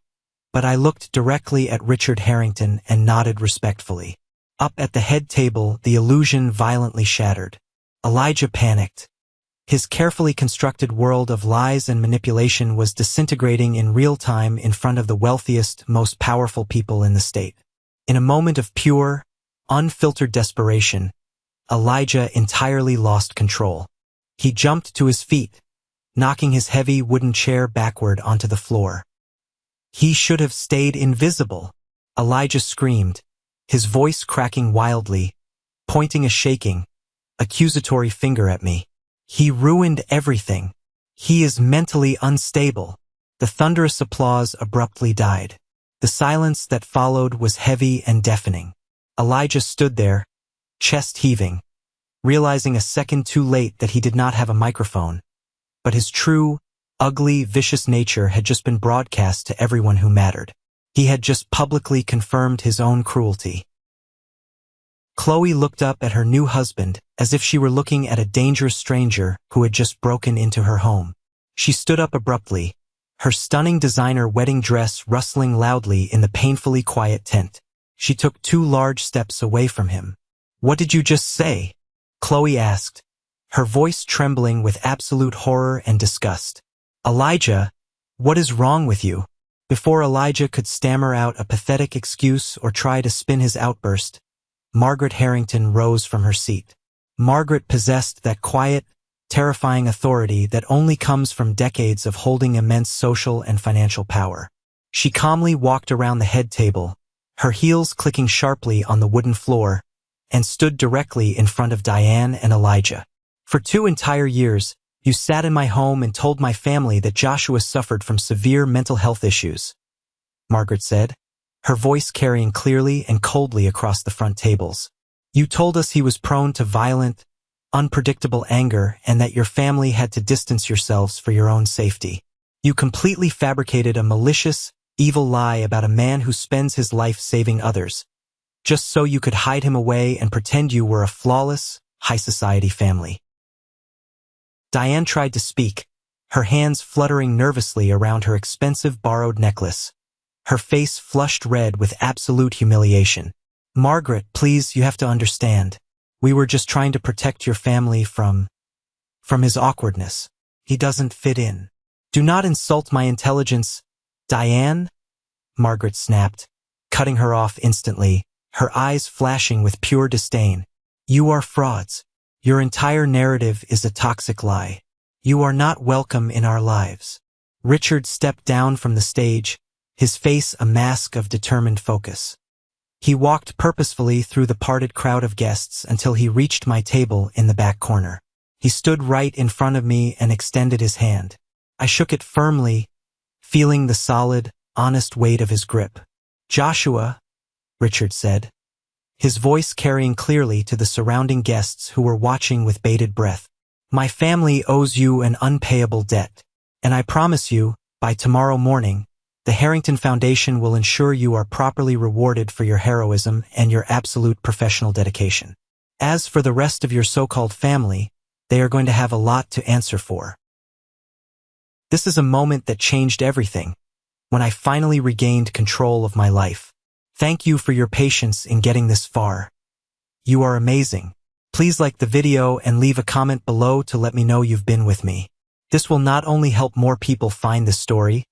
but I looked directly at Richard Harrington and nodded respectfully. Up at the head table, the illusion violently shattered. Elijah panicked. His carefully constructed world of lies and manipulation was disintegrating in real time in front of the wealthiest, most powerful people in the state. In a moment of pure, unfiltered desperation, Elijah entirely lost control. He jumped to his feet, knocking his heavy wooden chair backward onto the floor. "He should have stayed invisible," Elijah screamed, his voice cracking wildly, pointing a shaking, accusatory finger at me. "He ruined everything. He is mentally unstable." The thunderous applause abruptly died. The silence that followed was heavy and deafening. Elijah stood there, chest heaving, realizing a second too late that he did not have a microphone, but his true, ugly, vicious nature had just been broadcast to everyone who mattered. He had just publicly confirmed his own cruelty. Qley looked up at her new husband as if she were looking at a dangerous stranger who had just broken into her home. She stood up abruptly, her stunning designer wedding dress rustling loudly in the painfully quiet tent. She took 2 large steps away from him. "What did you just say?" Qley asked, her voice trembling with absolute horror and disgust. "Elijah, what is wrong with you?" Before Elijah could stammer out a pathetic excuse or try to spin his outburst, Margaret Harrington rose from her seat. Margaret possessed that quiet, terrifying authority that only comes from decades of holding immense social and financial power. She calmly walked around the head table, her heels clicking sharply on the wooden floor, and stood directly in front of Diane and Elijah. "For 2 entire years, you sat in my home and told my family that Joshua suffered from severe mental health issues," Margaret said, her voice carrying clearly and coldly across the front tables. "You told us he was prone to violent, unpredictable anger and that your family had to distance yourselves for your own safety. You completely fabricated a malicious, evil lie about a man who spends his life saving others, just so you could hide him away and pretend you were a flawless, high-society family." Diane tried to speak, her hands fluttering nervously around her expensive borrowed necklace, her face flushed red with absolute humiliation. "Margaret, please, you have to understand. We were just trying to protect your family from his awkwardness. He doesn't fit in." "Do not insult my intelligence, Diane," Margaret snapped, cutting her off instantly, her eyes flashing with pure disdain. "You are frauds. Your entire narrative is a toxic lie. You are not welcome in our lives." Richard stepped down from the stage, his face a mask of determined focus. He walked purposefully through the parted crowd of guests until he reached my table in the back corner. He stood right in front of me and extended his hand. I shook it firmly, feeling the solid, honest weight of his grip. "Joshua," Richard said, his voice carrying clearly to the surrounding guests who were watching with bated breath, "my family owes you an unpayable debt, and I promise you, by tomorrow morning, the Harrington Foundation will ensure you are properly rewarded for your heroism and your absolute professional dedication. As for the rest of your so-called family, they are going to have a lot to answer for." This is a moment that changed everything, when I finally regained control of my life. Thank you for your patience in getting this far. You are amazing. Please like the video and leave a comment below to let me know you've been with me. This will not only help more people find this story,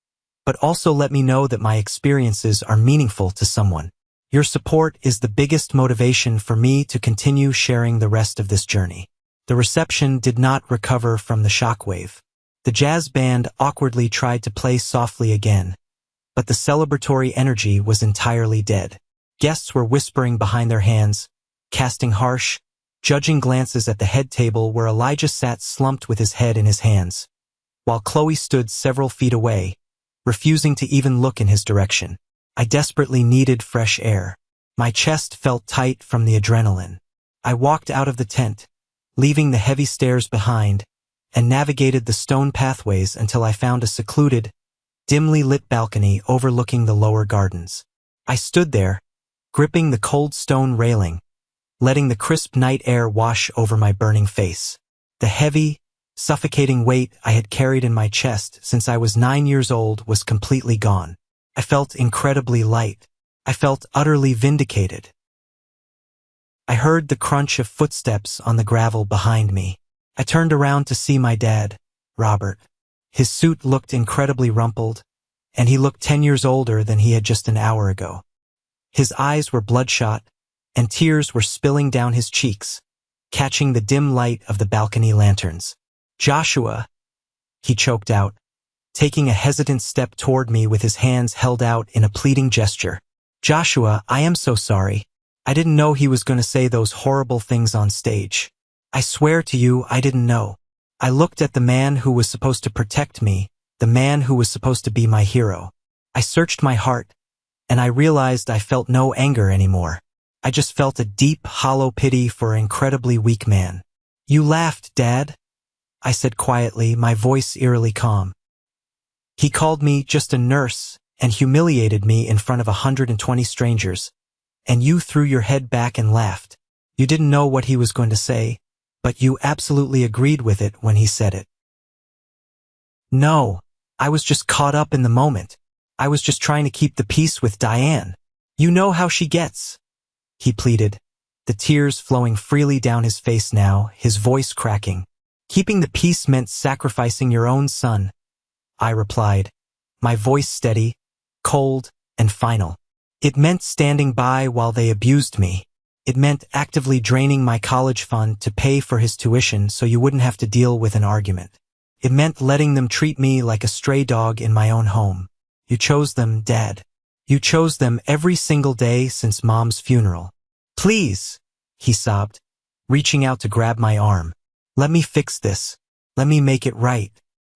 but also let me know that my experiences are meaningful to someone. Your support is the biggest motivation for me to continue sharing the rest of this journey. The reception did not recover from the shockwave. The jazz band awkwardly tried to play softly again, but the celebratory energy was entirely dead. Guests were whispering behind their hands, casting harsh, judging glances at the head table where Elijah sat slumped with his head in his hands, while Qley stood several feet away, refusing to even look in his direction. I desperately needed fresh air. My chest felt tight from the adrenaline. I walked out of the tent, leaving the heavy stairs behind, and navigated the stone pathways until I found a secluded, dimly lit balcony overlooking the lower gardens. I stood there, gripping the cold stone railing, letting the crisp night air wash over my burning face. The heavy, suffocating weight I had carried in my chest since I was 9 years old was completely gone. I felt incredibly light. I felt utterly vindicated. I heard the crunch of footsteps on the gravel behind me. I turned around to see my dad, Robert. His suit looked incredibly rumpled, and he looked 10 years older than he had just an hour ago. His eyes were bloodshot, and tears were spilling down his cheeks, catching the dim light of the balcony lanterns. "Joshua," he choked out, taking a hesitant step toward me with his hands held out in a pleading gesture. "Joshua, I am so sorry. I didn't know he was going to say those horrible things on stage. I swear to you, I didn't know. I looked at the man who was supposed to protect me, the man who was supposed to be my hero. I searched my heart, and I realized I felt no anger anymore. I just felt a deep, hollow pity for an incredibly weak man." "You laughed, Dad," I said quietly, my voice eerily calm. He called me just a nurse and humiliated me in front of 120 strangers, and you threw your head back and laughed. You didn't know what he was going to say, but you absolutely agreed with it when he said it. No, I was just caught up in the moment. I was just trying to keep the peace with Diane. You know how she gets, he pleaded, the tears flowing freely down his face now, his voice cracking. Keeping the peace meant sacrificing your own son, I replied, my voice steady, cold, and final. It meant standing by while they abused me. It meant actively draining my college fund to pay for his tuition so you wouldn't have to deal with an argument. It meant letting them treat me like a stray dog in my own home. You chose them, Dad. You chose them every single day since Mom's funeral. Please, he sobbed, reaching out to grab my arm. Let me fix this. Let me make it right.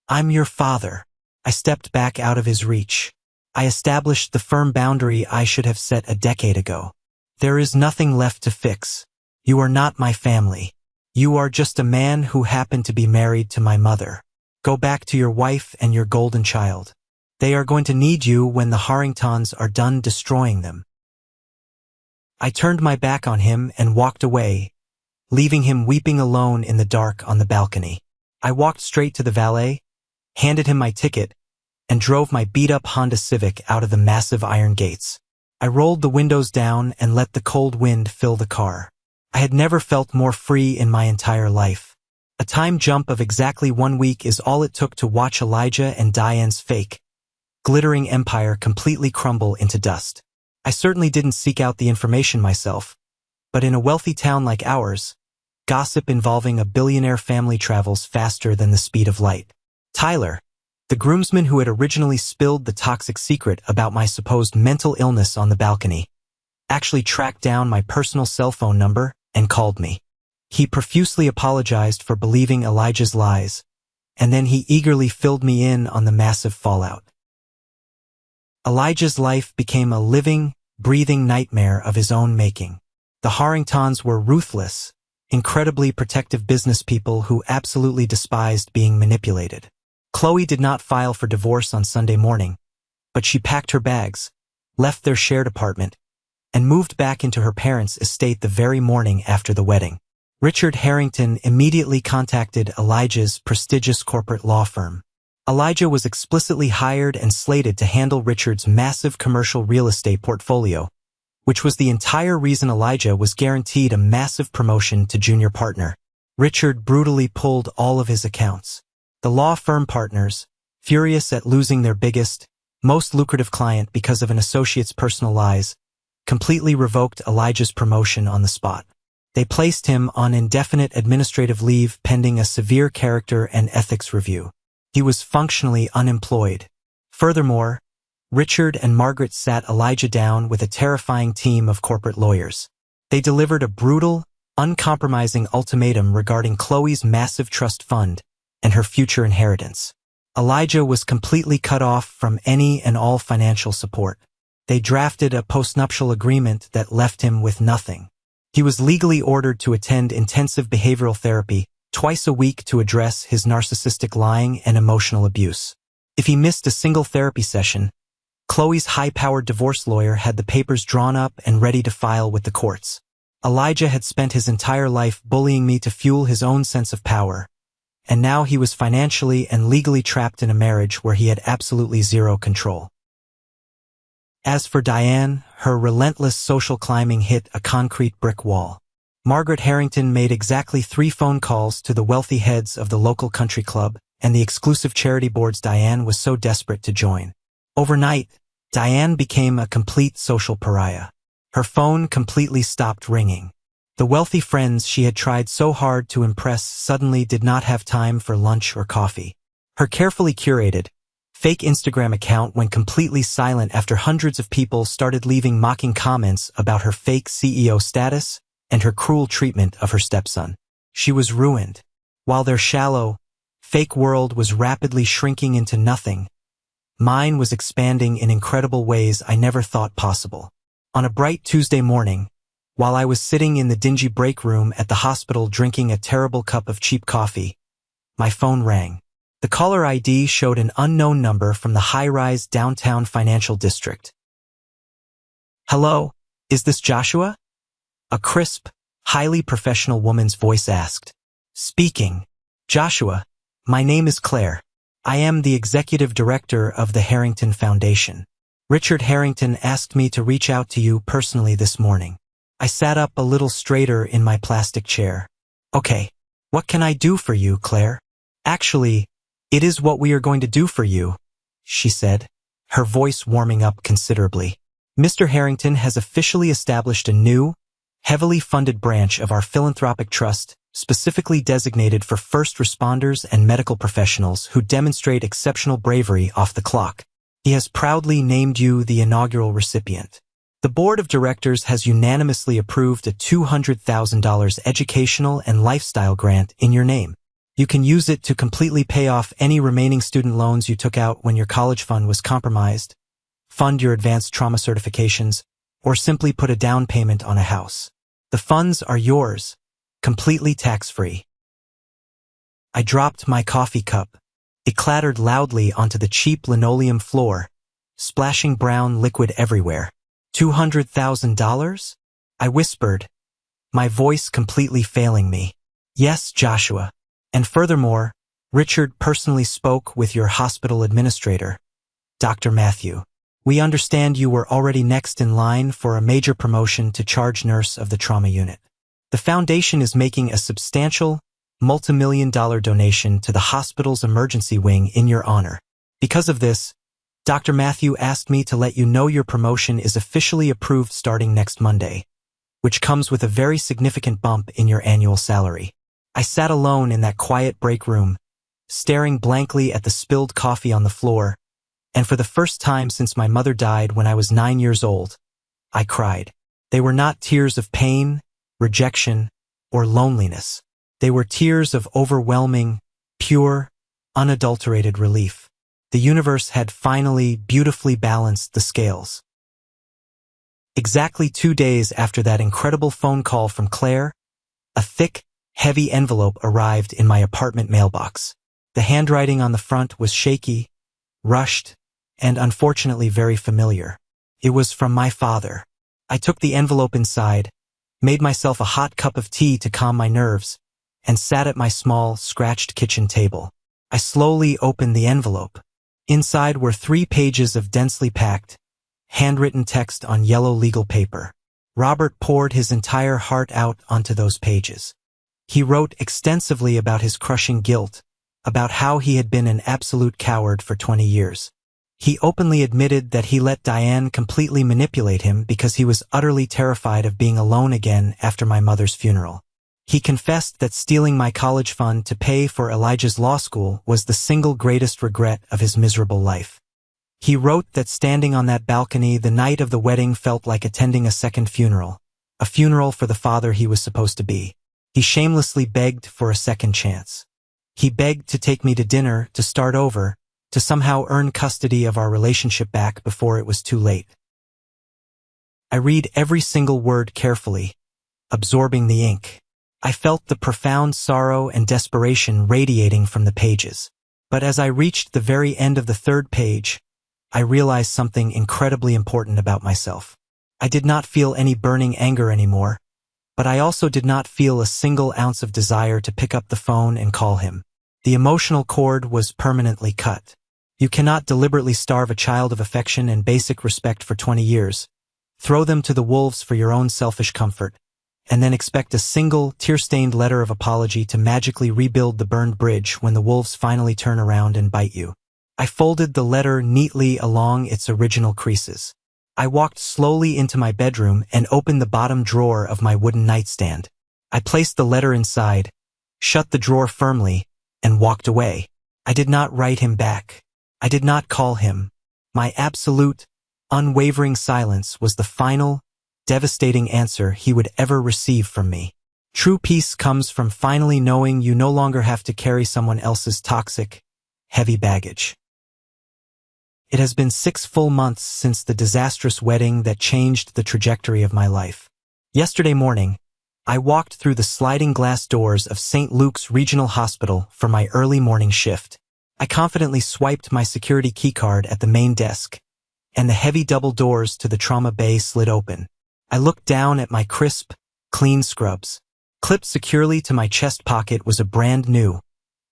I'm your father. I stepped back out of his reach. I established the firm boundary I should have set a decade ago. There is nothing left to fix. You are not my family. You are just a man who happened to be married to my mother. Go back to your wife and your golden child. They are going to need you when the Harringtons are done destroying them. I turned my back on him and walked away, leaving him weeping alone in the dark on the balcony. I walked straight to the valet, handed him my ticket, and drove my beat-up Honda Civic out of the massive iron gates. I rolled the windows down and let the cold wind fill the car. I had never felt more free in my entire life. A time jump of exactly 1 week is all it took to watch Elijah and Diane's fake, glittering empire completely crumble into dust. I certainly didn't seek out the information myself, but in a wealthy town like ours, gossip involving a billionaire family travels faster than the speed of light. Tyler, the groomsman who had originally spilled the toxic secret about my supposed mental illness on the balcony, actually tracked down my personal cell phone number and called me. He profusely apologized for believing Elijah's lies, and then he eagerly filled me in on the massive fallout. Elijah's life became a living, breathing nightmare of his own making. The Harringtons were ruthless, incredibly protective business people who absolutely despised being manipulated. Qley did not file for divorce on Sunday morning, but she packed her bags, left their shared apartment, and moved back into her parents' estate the very morning after the wedding. Richard Harrington immediately contacted Elijah's prestigious corporate law firm. Elijah was explicitly hired and slated to handle Richard's massive commercial real estate portfolio, which was the entire reason Elijah was guaranteed a massive promotion to junior partner. Richard brutally pulled all of his accounts. The law firm partners, furious at losing their biggest, most lucrative client because of an associate's personal lies, completely revoked Elijah's promotion on the spot. They placed him on indefinite administrative leave pending a severe character and ethics review. He was functionally unemployed. Furthermore, Richard and Margaret sat Elijah down with a terrifying team of corporate lawyers. They delivered a brutal, uncompromising ultimatum regarding Qley's massive trust fund and her future inheritance. Elijah was completely cut off from any and all financial support. They drafted a postnuptial agreement that left him with nothing. He was legally ordered to attend intensive behavioral therapy twice a week to address his narcissistic lying and emotional abuse. If he missed a single therapy session, Qley's high-powered divorce lawyer had the papers drawn up and ready to file with the courts. Elijah had spent his entire life bullying me to fuel his own sense of power, and now he was financially and legally trapped in a marriage where he had absolutely zero control. As for Diane, her relentless social climbing hit a concrete brick wall. Margaret Harrington made exactly 3 phone calls to the wealthy heads of the local country club and the exclusive charity boards Diane was so desperate to join. Overnight, Diane became a complete social pariah. Her phone completely stopped ringing. The wealthy friends she had tried so hard to impress suddenly did not have time for lunch or coffee. Her carefully curated, fake Instagram account went completely silent after hundreds of people started leaving mocking comments about her fake CEO status and her cruel treatment of her stepson. She was ruined. While their shallow, fake world was rapidly shrinking into nothing, mine was expanding in incredible ways I never thought possible. On a bright Tuesday morning, while I was sitting in the dingy break room at the hospital drinking a terrible cup of cheap coffee, my phone rang. The caller ID showed an unknown number from the high-rise downtown financial district. "Hello, is this Joshua?" A crisp, highly professional woman's voice asked. "Speaking. Joshua, my name is Claire. I am the executive director of the Harrington Foundation. Richard Harrington asked me to reach out to you personally this morning." I sat up a little straighter in my plastic chair. "Okay, what can I do for you, Claire?" "Actually, it is what we are going to do for you," she said, her voice warming up considerably. "Mr. Harrington has officially established a new, heavily funded branch of our philanthropic trust, specifically designated for first responders and medical professionals who demonstrate exceptional bravery off the clock. He has proudly named you the inaugural recipient. The board of directors has unanimously approved a $200,000 educational and lifestyle grant in your name. You can use it to completely pay off any remaining student loans you took out when your college fund was compromised, fund your advanced trauma certifications, or simply put a down payment on a house. The funds are yours, completely tax-free." I dropped my coffee cup. It clattered loudly onto the cheap linoleum floor, splashing brown liquid everywhere. $200,000? I whispered, my voice completely failing me. "Yes, Joshua. And furthermore, Richard personally spoke with your hospital administrator, Dr. Matthew. We understand you were already next in line for a major promotion to charge nurse of the trauma unit. The foundation is making a substantial, multi-million-dollar donation to the hospital's emergency wing in your honor. Because of this, Dr. Matthew asked me to let you know your promotion is officially approved starting next Monday, which comes with a very significant bump in your annual salary." I sat alone in that quiet break room, staring blankly at the spilled coffee on the floor, and for the first time since my mother died when I was 9 years old, I cried. They were not tears of pain, rejection, or loneliness. They were tears of overwhelming, pure, unadulterated relief. The universe had finally beautifully balanced the scales. Exactly 2 days after that incredible phone call from Claire, a thick, heavy envelope arrived in my apartment mailbox. The handwriting on the front was shaky, rushed, and unfortunately very familiar. It was from my father. I took the envelope inside, made myself a hot cup of tea to calm my nerves, and sat at my small, scratched kitchen table. I slowly opened the envelope. Inside were 3 pages of densely packed, handwritten text on yellow legal paper. Robert poured his entire heart out onto those pages. He wrote extensively about his crushing guilt, about how he had been an absolute coward for 20 years. He openly admitted that he let Diane completely manipulate him because he was utterly terrified of being alone again after my mother's funeral. He confessed that stealing my college fund to pay for Elijah's law school was the single greatest regret of his miserable life. He wrote that standing on that balcony the night of the wedding felt like attending a second funeral, a funeral for the father he was supposed to be. He shamelessly begged for a second chance. He begged to take me to dinner, to start over, to somehow earn custody of our relationship back before it was too late. I read every single word carefully, absorbing the ink. I felt the profound sorrow and desperation radiating from the pages. But as I reached the very end of the 3rd page, I realized something incredibly important about myself. I did not feel any burning anger anymore, but I also did not feel a single ounce of desire to pick up the phone and call him. The emotional cord was permanently cut. You cannot deliberately starve a child of affection and basic respect for 20 years, throw them to the wolves for your own selfish comfort, and then expect a single, tear-stained letter of apology to magically rebuild the burned bridge when the wolves finally turn around and bite you. I folded the letter neatly along its original creases. I walked slowly into my bedroom and opened the bottom drawer of my wooden nightstand. I placed the letter inside, shut the drawer firmly, and walked away. I did not write him back. I did not call him. My absolute, unwavering silence was the final, devastating answer he would ever receive from me. True peace comes from finally knowing you no longer have to carry someone else's toxic, heavy baggage. It has been 6 full months since the disastrous wedding that changed the trajectory of my life. Yesterday morning, I walked through the sliding glass doors of St. Luke's Regional Hospital for my early morning shift. I confidently swiped my security keycard at the main desk, and the heavy double doors to the trauma bay slid open. I looked down at my crisp, clean scrubs. Clipped securely to my chest pocket was a brand new,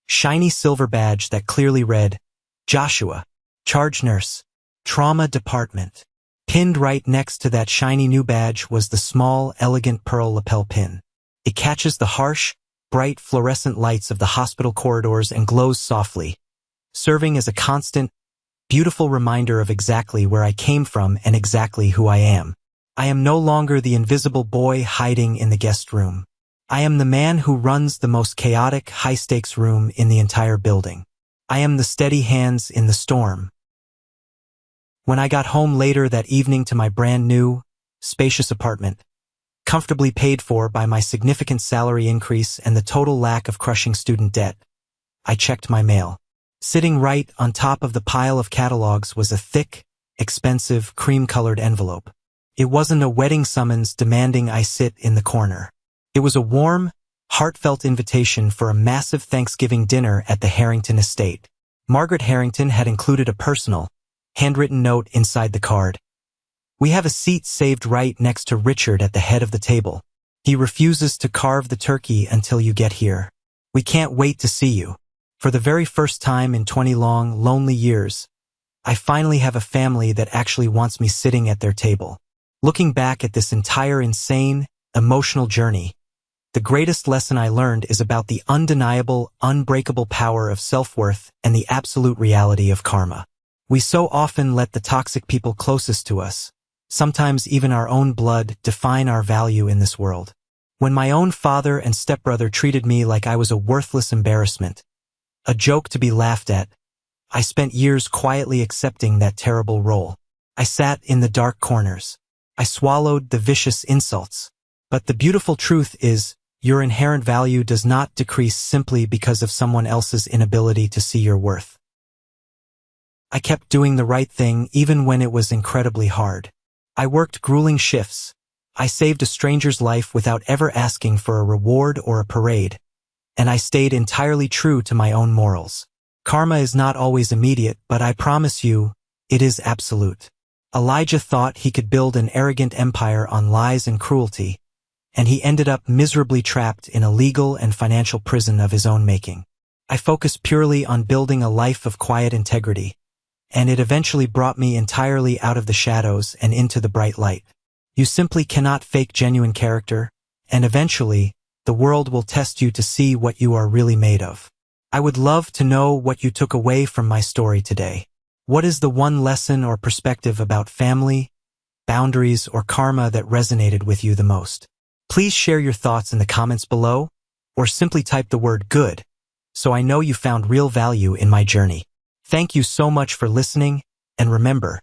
shiny silver badge that clearly read, Joshua, Charge Nurse, Trauma Department. Pinned right next to that shiny new badge was the small, elegant pearl lapel pin. It catches the harsh, bright fluorescent lights of the hospital corridors and glows softly, serving as a constant, beautiful reminder of exactly where I came from and exactly who I am. I am no longer the invisible boy hiding in the guest room. I am the man who runs the most chaotic, high-stakes room in the entire building. I am the steady hands in the storm. When I got home later that evening to my brand new, spacious apartment, comfortably paid for by my significant salary increase and the total lack of crushing student debt, I checked my mail. Sitting right on top of the pile of catalogs was a thick, expensive, cream-colored envelope. It wasn't a wedding summons demanding I sit in the corner. It was a warm, heartfelt invitation for a massive Thanksgiving dinner at the Harrington estate. Margaret Harrington had included a personal, handwritten note inside the card. We have a seat saved right next to Richard at the head of the table. He refuses to carve the turkey until you get here. We can't wait to see you. For the very first time in 20 long, lonely years, I finally have a family that actually wants me sitting at their table. Looking back at this entire insane, emotional journey, the greatest lesson I learned is about the undeniable, unbreakable power of self-worth and the absolute reality of karma. We so often let the toxic people closest to us, sometimes even our own blood, define our value in this world. When my own father and stepbrother treated me like I was a worthless embarrassment, a joke to be laughed at, I spent years quietly accepting that terrible role. I sat in the dark corners. I swallowed the vicious insults. But the beautiful truth is, your inherent value does not decrease simply because of someone else's inability to see your worth. I kept doing the right thing even when it was incredibly hard. I worked grueling shifts. I saved a stranger's life without ever asking for a reward or a parade. And I stayed entirely true to my own morals. Karma is not always immediate, but I promise you, it is absolute. Elijah thought he could build an arrogant empire on lies and cruelty, and he ended up miserably trapped in a legal and financial prison of his own making. I focused purely on building a life of quiet integrity, and it eventually brought me entirely out of the shadows and into the bright light. You simply cannot fake genuine character, and eventually, the world will test you to see what you are really made of. I would love to know what you took away from my story today. What is the one lesson or perspective about family, boundaries, or karma that resonated with you the most? Please share your thoughts in the comments below, or simply type the word good, so I know you found real value in my journey. Thank you so much for listening, and remember,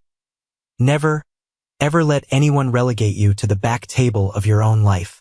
never, ever let anyone relegate you to the back table of your own life.